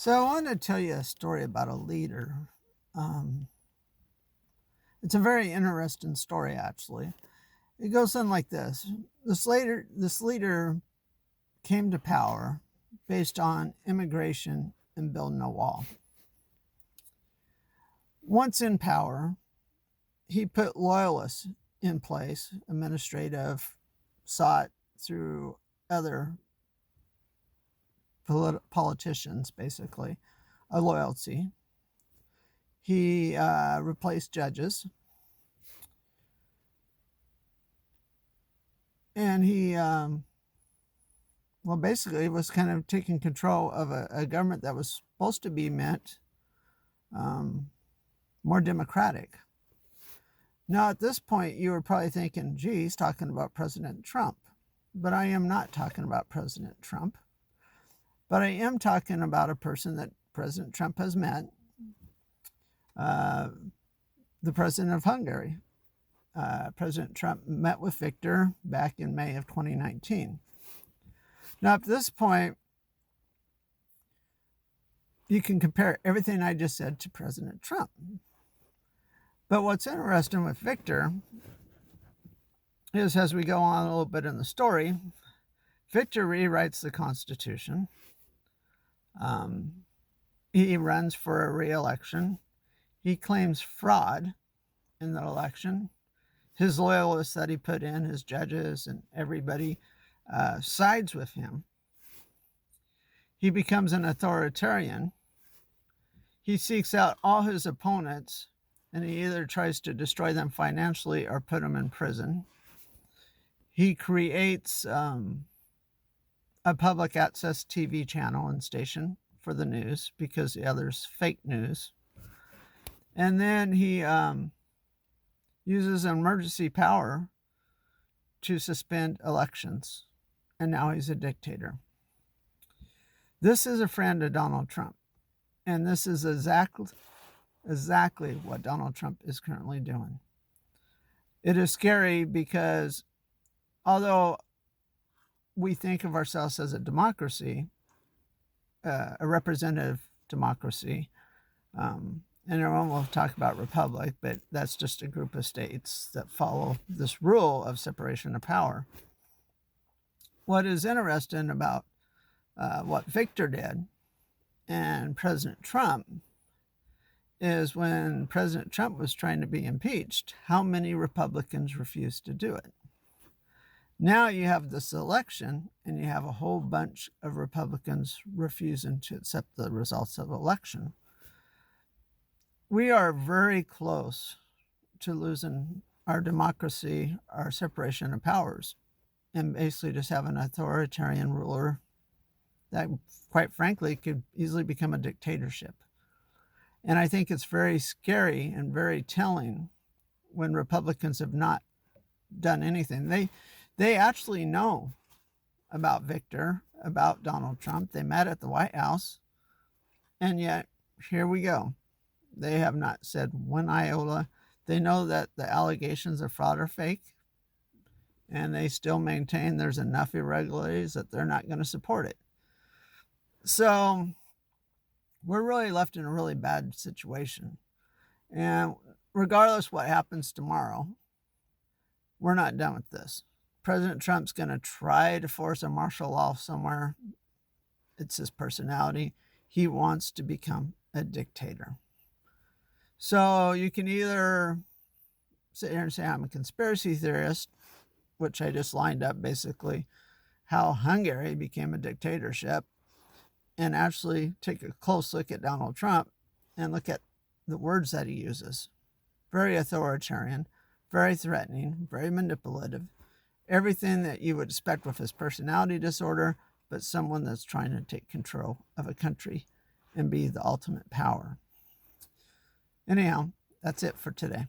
So I want to tell you a story about a leader. Um, it's a very interesting story, actually. It goes something like this: this leader came to power based on immigration and building a wall. Once in power, he put loyalists in place, administrative, sought through other politicians, basically, a loyalty. He replaced judges, and he basically was kind of taking control of a government that was supposed to be meant more democratic. Now, at this point, you were probably thinking, gee, he's talking about President Trump. But I am not talking about President Trump. But I am talking about a person that President Trump has met, the president of Hungary. President Trump met with Viktor back in May of 2019. Now, at this point, you can compare everything I just said to President Trump. But what's interesting with Viktor is, as we go on a little bit in the story, Viktor rewrites the Constitution. He runs for a re-election. He claims fraud in the election. His loyalists that he put in, his judges and everybody, sides with him. He becomes an authoritarian. He seeks out all his opponents, and he either tries to destroy them financially or put them in prison. He creates a public access TV channel and station for the news because the other's fake news. And then he uses emergency power to suspend elections. And now he's a dictator. This is a friend of Donald Trump. And this is exactly what Donald Trump is currently doing. It is scary because although we think of ourselves as a democracy, a representative democracy, and everyone will talk about republic, but that's just a group of states that follow this rule of separation of power. What is interesting about what Viktor did and President Trump is when President Trump was trying to be impeached, how many Republicans refused to do it? Now you have this election, and you have a whole bunch of Republicans refusing to accept the results of the election. We are very close to losing our democracy, our separation of powers, and basically just have an authoritarian ruler that, quite frankly, could easily become a dictatorship. And I think it's very scary and very telling when Republicans have not done anything. They actually know about Viktor, about Donald Trump. They met at the White House, and yet here we go. They have not said one iota. They know that the allegations of fraud are fake, and they still maintain there's enough irregularities that they're not going to support it. So we're really left in a really bad situation. And regardless what happens tomorrow, we're not done with this. President Trump's going to try to force a martial law somewhere. It's his personality. He wants to become a dictator. So you can either sit here and say I'm a conspiracy theorist, which I just lined up basically how Hungary became a dictatorship, and actually take a close look at Donald Trump and look at the words that he uses. Very authoritarian, very threatening, very manipulative. Everything that you would expect with his personality disorder, but someone that's trying to take control of a country and be the ultimate power. Anyhow, that's it for today.